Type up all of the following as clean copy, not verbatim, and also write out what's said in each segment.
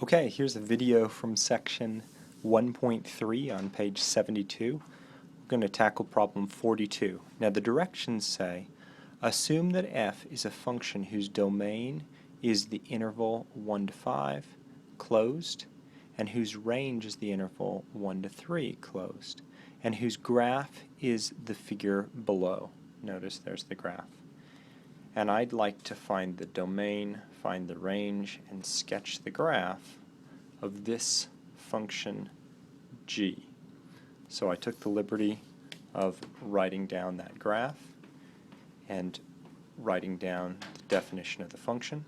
Okay, here's a video from section 1.3 on page 72. We're going to tackle problem 42. Now the directions say, assume that f is a function whose domain is the interval 1 to 5, closed, and whose range is the interval 1 to 3, closed, and whose graph is the figure below. Notice there's the graph. And I'd like to find the domain, find the range, and sketch the graph of this function g. So I took the liberty of writing down that graph and writing down the definition of the function.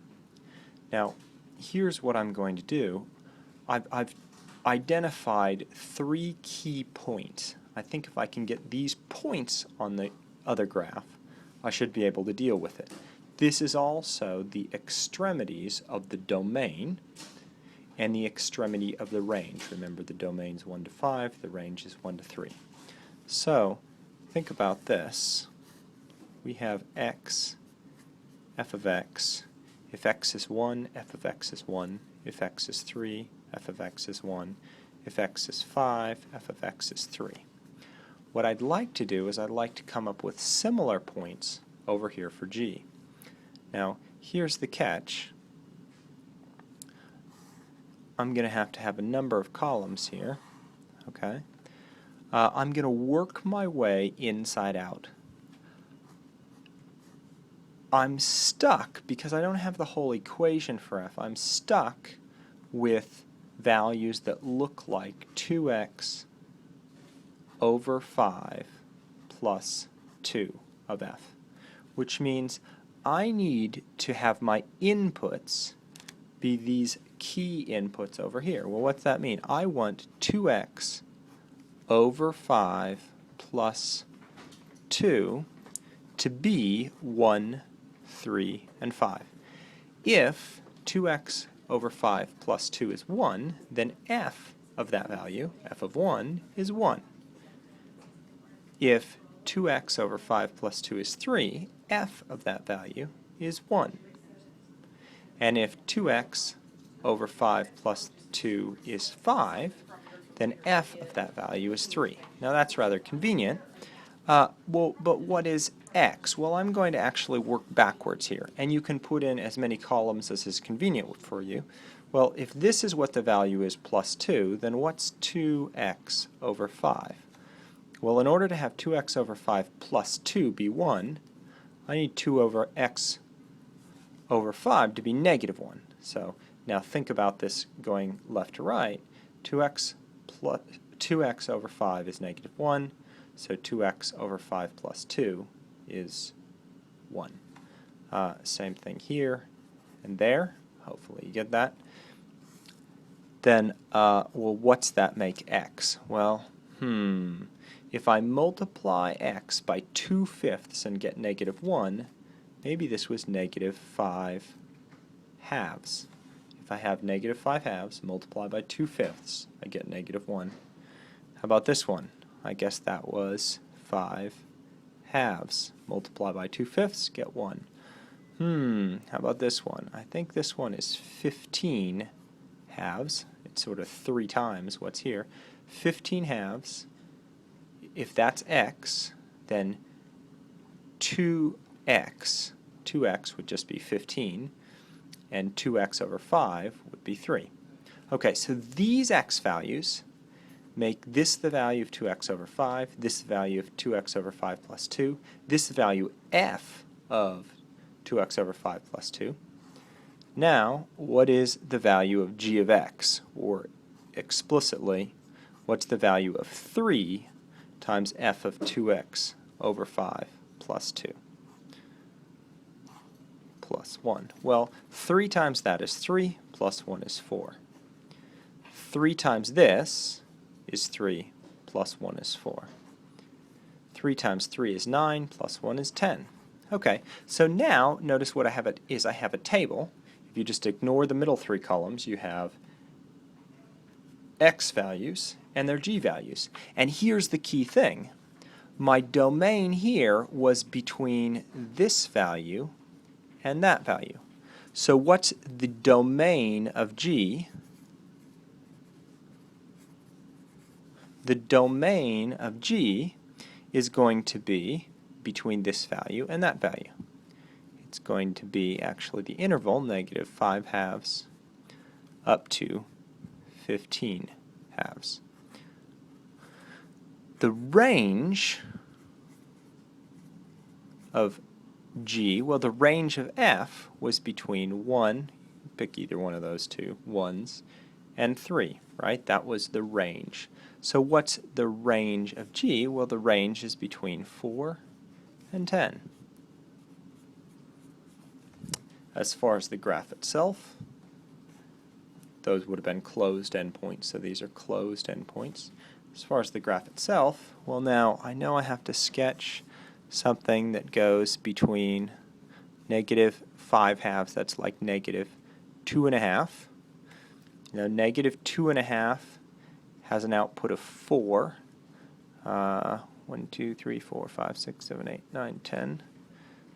Now, here's what I'm going to do. I've identified 3 key points. I think if I can get these points on the other graph, I should be able to deal with it. This is also the extremities of the domain and the extremity of the range. Remember, the domain's 1 to 5, the range is 1 to 3. So, think about this. We have x, f of x. If x is 1, f of x is 1. If x is 3, f of x is 1. If x is 5, f of x is 3. What I'd like to do is I'd like to come up with similar points over here for g. Now, here's the catch. I'm going to have a number of columns here. Okay? I'm going to work my way inside out. I'm stuck, because I don't have the whole equation for f, I'm stuck with values that look like 2x over 5 plus 2 of f, which means I need to have my inputs be these key inputs over here. Well, what's that mean? I want 2x over 5 plus 2 to be 1, 3, and 5. If 2x over 5 plus 2 is 1, then f of that value, f of 1, is 1. If 2x over 5 plus 2 is 3, f of that value is 1. And if 2x over 5 plus 2 is 5, then f of that value is 3. Now that's rather convenient. But what is x? Well, I'm going to actually work backwards here, and you can put in as many columns as is convenient for you. Well, if this is what the value is plus 2, then what's 2x over 5? Well, in order to have 2x over 5 plus 2 be 1, I need 2 over x over 5 to be negative 1. So now think about this going left to right. 2x over 5 is negative 1, so 2x over 5 plus 2 is 1. Same thing here and there. Hopefully you get that. Then, well, what's that make x? Well, if I multiply x by 2/5 and get negative 1, maybe this was negative 5 halves. If I have negative 5 halves, multiply by 2/5, I get negative 1. How about this one? I guess that was 5 halves. Multiply by 2/5, get 1. How about this one? I think this one is 15 halves. It's sort of 3 times what's here. 15 halves. If that's x, then 2x would just be 15, and 2x over 5 would be 3. Okay, so these x values make this the value of 2x over 5, this the value of 2x over 5 plus 2, this the value f of 2x over 5 plus 2. Now, what is the value of g of x? Or explicitly, what's the value of 3 times f of 2x over 5 plus 2 plus 1? Well, 3 times that is 3, plus 1 is 4. 3 times this is 3, plus 1 is 4. 3 times 3 is 9, plus 1 is 10. Okay, so now notice what I have I have a table. If you just ignore the middle 3 columns, you have x values and their g values. And here's the key thing. My domain here was between this value and that value. So what's the domain of g? the domain of G is going to be between this value and that value. It's going to be actually the interval, negative 5 halves up to 15 halves. The range of G, well, the range of F was between 1, pick either one of those two, 1s, and 3, right? That was the range. So what's the range of G? Well, the range is between 4 and 10. As far as the graph itself, those would have been closed endpoints, so these are closed endpoints. As far as the graph itself, well, now I know I have to sketch something that goes between negative 5 halves, that's like negative 2.5. Now, negative 2.5 has an output of 4. 1, 2, 3, 4, 5, 6, 7, 8, 9, 10.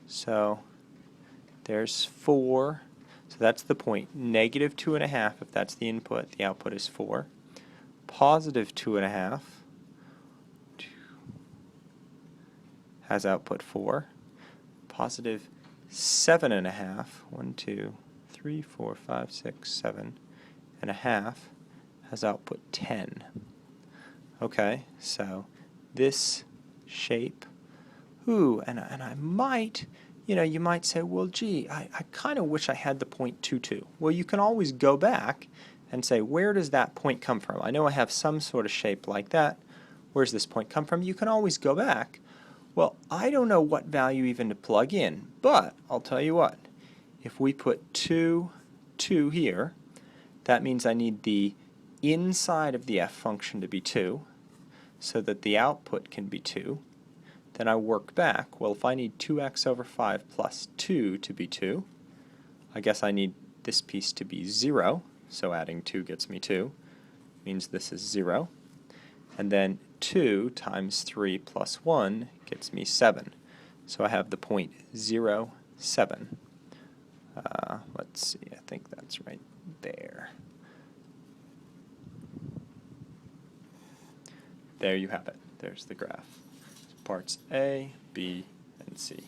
So there's 4. So that's the point. Negative 2.5, if that's the input, the output is 4. Positive 2.5 has output 4. Positive 7.5, 1, 2, 3, 4, 5, 6, 7 and a half has output 10. Okay, so this shape, and I might, you might say, well, gee, I kind of wish I had the point 2, 2. Well, you can always go back and say, where does that point come from? I know I have some sort of shape like that. Where's this point come from? You can always go back. Well, I don't know what value even to plug in, but I'll tell you what. If we put 2, 2 here, that means I need the inside of the f function to be 2, so that the output can be 2. Then I work back. Well, if I need 2x over 5 plus 2 to be 2, I guess I need this piece to be 0, so adding 2 gets me 2. Means this is 0. And then 2 times 3 plus 1 gets me 7. So I have the point 0, 7. Let's see, I think that's right there. There you have it. There's the graph. Parts A, B, and C.